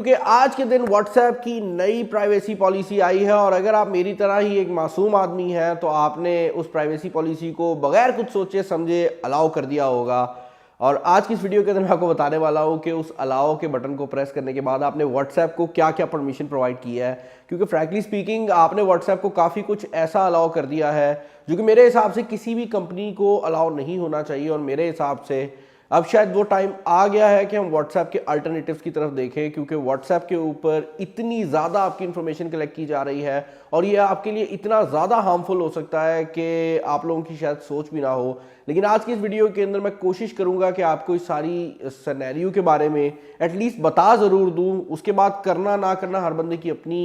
क्योंकि आज के दिन व्हाट्सएप की नई प्राइवेसी पॉलिसी आई है और अगर आप मेरी तरह ही एक मासूम आदमी हैं तो आपने उस प्राइवेसी पॉलिसी को बगैर कुछ सोचे समझे अलाउ कर दिया होगा। और आज की इस वीडियो के अंदर मैं आपको बताने वाला हूं कि उस अलाउ के बटन को प्रेस करने के बाद आपने व्हाट्सएप को क्या क्या परमिशन प्रोवाइड किया है। क्योंकि फ्रैंकली स्पीकिंग आपने व्हाट्सएप को काफ़ी कुछ ऐसा अलाउ कर दिया है जो कि मेरे हिसाब से किसी भी कंपनी को अलाउ नहीं होना चाहिए। और मेरे हिसाब से अब शायद वो टाइम आ गया है कि हम व्हाट्सएप के अल्टरनेटिव्स की तरफ देखें, क्योंकि व्हाट्सएप के ऊपर इतनी ज़्यादा आपकी इंफॉर्मेशन कलेक्ट की जा रही है और ये आपके लिए इतना ज़्यादा हार्मफुल हो सकता है कि आप लोगों की शायद सोच भी ना हो। लेकिन आज की इस वीडियो के अंदर मैं कोशिश करूंगा कि आपको इस सारी सिनेरियो के बारे में एटलीस्ट बता ज़रूर दूं। उसके बाद करना ना करना हर बंदे की अपनी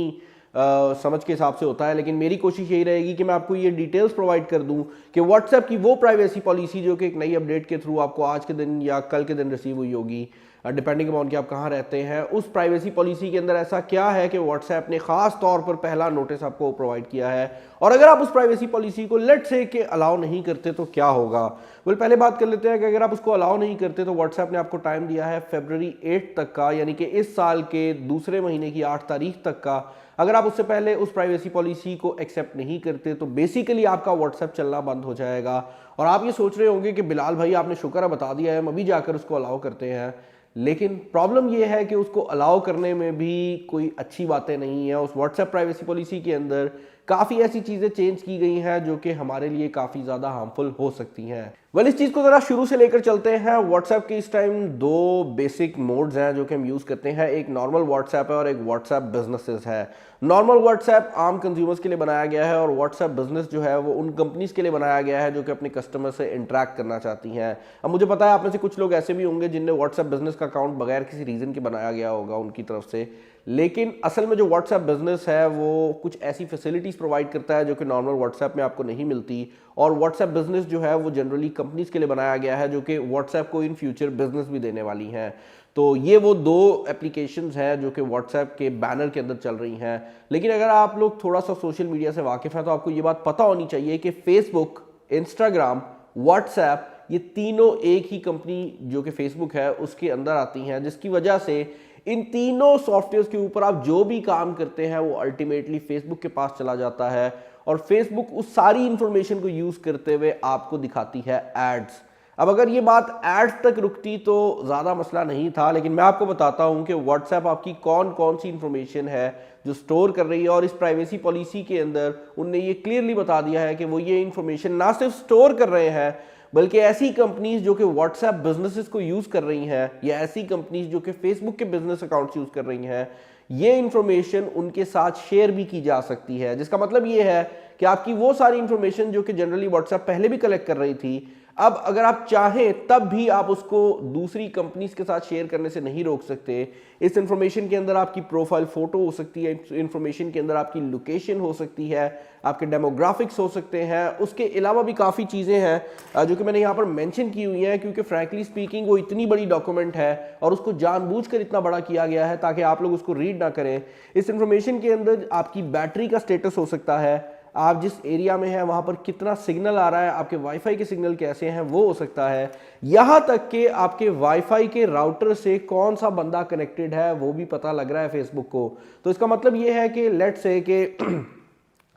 समझ के हिसाब से होता है, लेकिन मेरी कोशिश यही रहेगी कि मैं आपको ये डिटेल्स प्रोवाइड कर दूं कि व्हाट्सएप की वो प्राइवेसी पॉलिसी जो कि एक नई अपडेट के थ्रू आपको आज के दिन या कल के दिन रिसीव हुई होगी, डिपेंडिंग अपॉन कि आप कहाँ रहते हैं, उस प्राइवेसी पॉलिसी के अंदर ऐसा क्या है कि व्हाट्सएप ने खास तौर पर पहला नोटिस आपको प्रोवाइड किया है। और अगर आप उस प्राइवेसी पॉलिसी को लेट से कि अलाउ नहीं करते तो क्या होगा। पहले बात कर लेते हैं कि अगर आप उसको अलाउ नहीं करते तो व्हाट्सएप ने आपको टाइम दिया है फरवरी 8 तक का, यानी कि इस साल के दूसरे महीने की 8 तारीख तक का। अगर आप उससे पहले उस प्राइवेसी पॉलिसी को एक्सेप्ट नहीं करते तो बेसिकली आपका व्हाट्सएप चलना बंद हो जाएगा। और आप ये सोच रहे होंगे कि बिलाल भाई आपने शुक्र बता दिया है, हम अभी जाकर उसको अलाउ करते हैं। लेकिन प्रॉब्लम यह है कि उसको अलाउ करने में भी कोई अच्छी बातें नहीं है। उस व्हाट्सएप प्राइवेसी पॉलिसी के अंदर काफ़ी ऐसी चीज़ें चेंज की गई हैं जो कि हमारे लिए काफ़ी ज़्यादा हार्मफुल हो सकती हैं। इस चीज़ को ज़रा शुरू से लेकर चलते हैं। व्हाट्सएप के इस टाइम दो बेसिक मोड्स हैं जो कि हम यूज़ करते हैं। एक नॉर्मल व्हाट्सएप है और एक व्हाट्सएप बिजनेसेस है। नॉर्मल व्हाट्सएप आम कंज्यूमर्स के लिए बनाया गया है और व्हाट्सएप बिजनेस जो है वो उन कंपनीज के लिए बनाया गया है जो कि अपने कस्टमर से इंटरेक्ट करना चाहती हैं। अब मुझे पता है आप में से कुछ लोग ऐसे भी होंगे जिनने व्हाट्सएप बिजनेस का अकाउंट बगैर किसी रीज़न के बनाया गया होगा उनकी तरफ से, लेकिन असल में जो व्हाट्सएप बिजनेस है वो कुछ ऐसी फैसिलिटीज़ प्रोवाइड करता है जो कि नॉर्मल व्हाट्सएप में आपको नहीं मिलती। और व्हाट्सएप बिजनेस जो है वो जनरली कंपनीज के लिए बनाया गया है जो कि व्हाट्सएप को इन फ्यूचर बिजनेस भी देने वाली हैं। तो ये वो दो एप्लीकेशंस हैं जो कि व्हाट्सएप के बैनर के अंदर चल रही हैं। लेकिन अगर आप लोग थोड़ा सा सोशल मीडिया से वाकिफ़ हैं तो आपको ये बात पता होनी चाहिए कि फेसबुक, इंस्टाग्राम, व्हाट्सएप ये तीनों एक ही कंपनी जो कि फेसबुक है उसके अंदर आती हैं, जिसकी वजह से इन तीनों सॉफ्टवेयर के ऊपर आप जो भी काम करते हैं वो अल्टीमेटली फेसबुक के पास चला जाता है और फेसबुक उस सारी इंफॉर्मेशन को यूज करते हुए आपको दिखाती है एड्स। अब अगर ये बात एड्स तक रुकती तो ज़्यादा मसला नहीं था, लेकिन मैं आपको बताता हूं कि व्हाट्सएप आपकी कौन कौन सी इंफॉर्मेशन है जो स्टोर कर रही है। और इस प्राइवेसी पॉलिसी के अंदर उनने ये क्लियरली बता दिया है कि वो ये इंफॉर्मेशन ना सिर्फ स्टोर कर रहे हैं बल्कि ऐसी कंपनीज जो कि व्हाट्सएप बिजनेसेस को यूज कर रही हैं या ऐसी कंपनीज जो कि फेसबुक के बिजनेस अकाउंट्स यूज कर रही हैं, ये इंफॉर्मेशन उनके साथ शेयर भी की जा सकती है। जिसका मतलब ये है कि आपकी वो सारी इंफॉर्मेशन जो कि जनरली व्हाट्सएप पहले भी कलेक्ट कर रही थी, अब अगर आप चाहें तब भी आप उसको दूसरी कंपनीज के साथ शेयर करने से नहीं रोक सकते। इस इंफॉर्मेशन के अंदर आपकी प्रोफाइल फोटो हो सकती है, इंफॉर्मेशन के अंदर आपकी लोकेशन हो सकती है, आपके डेमोग्राफिक्स हो सकते हैं, उसके अलावा भी काफ़ी चीज़ें हैं जो कि मैंने यहाँ पर मेंशन की हुई हैं, क्योंकि फ्रैंकली स्पीकिंग वो इतनी बड़ी डॉक्यूमेंट है और उसको जानबूझकर इतना बड़ा किया गया है ताकि आप लोग उसको रीड ना करें। इस इंफॉर्मेशन के अंदर आपकी बैटरी का स्टेटस हो सकता है, आप जिस एरिया में हैं वहाँ पर कितना सिग्नल आ रहा है, आपके वाईफाई के सिग्नल कैसे हैं वो हो सकता है, यहाँ तक कि आपके वाईफाई के राउटर से कौन सा बंदा कनेक्टेड है वो भी पता लग रहा है फेसबुक को। तो इसका मतलब ये है कि लेट्स से कि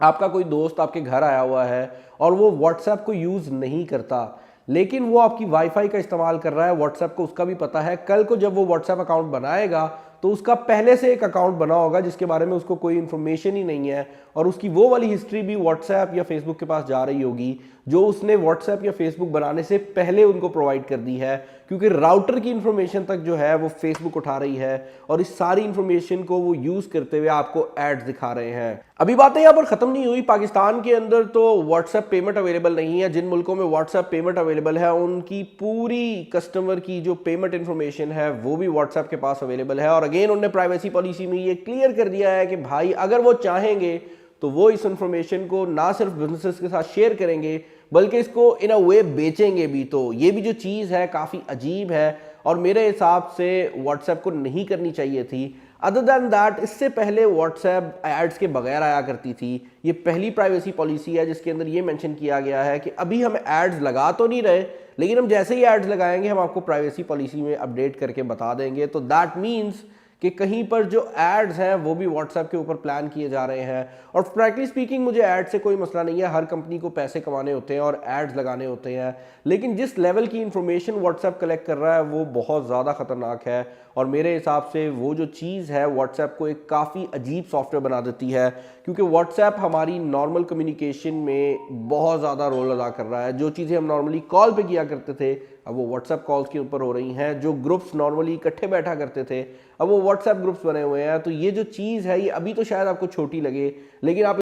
आपका कोई दोस्त आपके घर आया हुआ है और वो व्हाट्सएप को यूज़ नहीं करता, लेकिन वो आपकी वाईफाई का इस्तेमाल कर रहा है, व्हाट्सएप को उसका भी पता है। कल को जब वो व्हाट्सएप अकाउंट बनाएगा तो उसका पहले से एक अकाउंट बना होगा जिसके बारे में उसको कोई इन्फॉर्मेशन ही नहीं है और उसकी वो वाली हिस्ट्री भी व्हाट्सएप या फेसबुक के पास जा रही होगी जो उसने व्हाट्सएप या फेसबुक बनाने से पहले उनको प्रोवाइड कर दी है, क्योंकि राउटर की इंफॉर्मेशन तक जो है वो फेसबुक उठा रही है और इस सारी इंफॉर्मेशन को वो यूज करते हुए आपको एड्स दिखा रहे हैं। अभी बातें यहाँ पर खत्म नहीं हुई। पाकिस्तान के अंदर तो व्हाट्सएप पेमेंट अवेलेबल नहीं है। जिन मुल्कों में व्हाट्सएप पेमेंट अवेलेबल है उनकी पूरी कस्टमर की जो पेमेंट इंफॉर्मेशन है वो भी व्हाट्सएप के पास अवेलेबल है। और अगेन उन्होंने प्राइवेसी पॉलिसी में ये क्लियर कर दिया है कि भाई अगर वो चाहेंगे तो वो इस इंफॉर्मेशन को ना सिर्फ बिजनेसेस के साथ शेयर करेंगे बल्कि इसको इन अ वे बेचेंगे भी। तो ये भी जो चीज़ है काफ़ी अजीब है और मेरे हिसाब से व्हाट्सएप को नहीं करनी चाहिए थी। अदर दैन दैट इससे पहले व्हाट्सएप एड्स के बगैर आया करती थी। ये पहली प्राइवेसी पॉलिसी है जिसके अंदर ये मेंशन किया गया है कि अभी हम एड्स लगा तो नहीं रहे, लेकिन हम जैसे ही एड्स लगाएंगे हम आपको प्राइवेसी पॉलिसी में अपडेट करके बता देंगे। तो दैट मीन्स कि कहीं पर जो एड्स हैं वो भी व्हाट्सएप के ऊपर प्लान किए जा रहे हैं। और फ्रैंकली स्पीकिंग मुझे एड से कोई मसला नहीं है, हर कंपनी को पैसे कमाने होते हैं और एड्स लगाने होते हैं, लेकिन जिस लेवल की इंफॉर्मेशन व्हाट्सएप कलेक्ट कर रहा है वो बहुत ज़्यादा खतरनाक है। और मेरे हिसाब से वो जो चीज़ है व्हाट्सएप को एक काफ़ी अजीब सॉफ्टवेयर बना देती है, क्योंकि व्हाट्सएप हमारी नॉर्मल कम्युनिकेशन में बहुत ज़्यादा रोल अदा कर रहा है। जो चीज़ें हम नॉर्मली कॉल पे किया करते थे अब वो व्हाट्सएप कॉल्स के ऊपर हो रही हैं। जो ग्रुप्स नॉर्मली इकट्ठे बैठा करते थे अब वो व्हाट्सएप ग्रुप्स बने हुए हैं। तो ये जो चीज़ है ये अभी तो शायद आपको छोटी लगे, लेकिन आप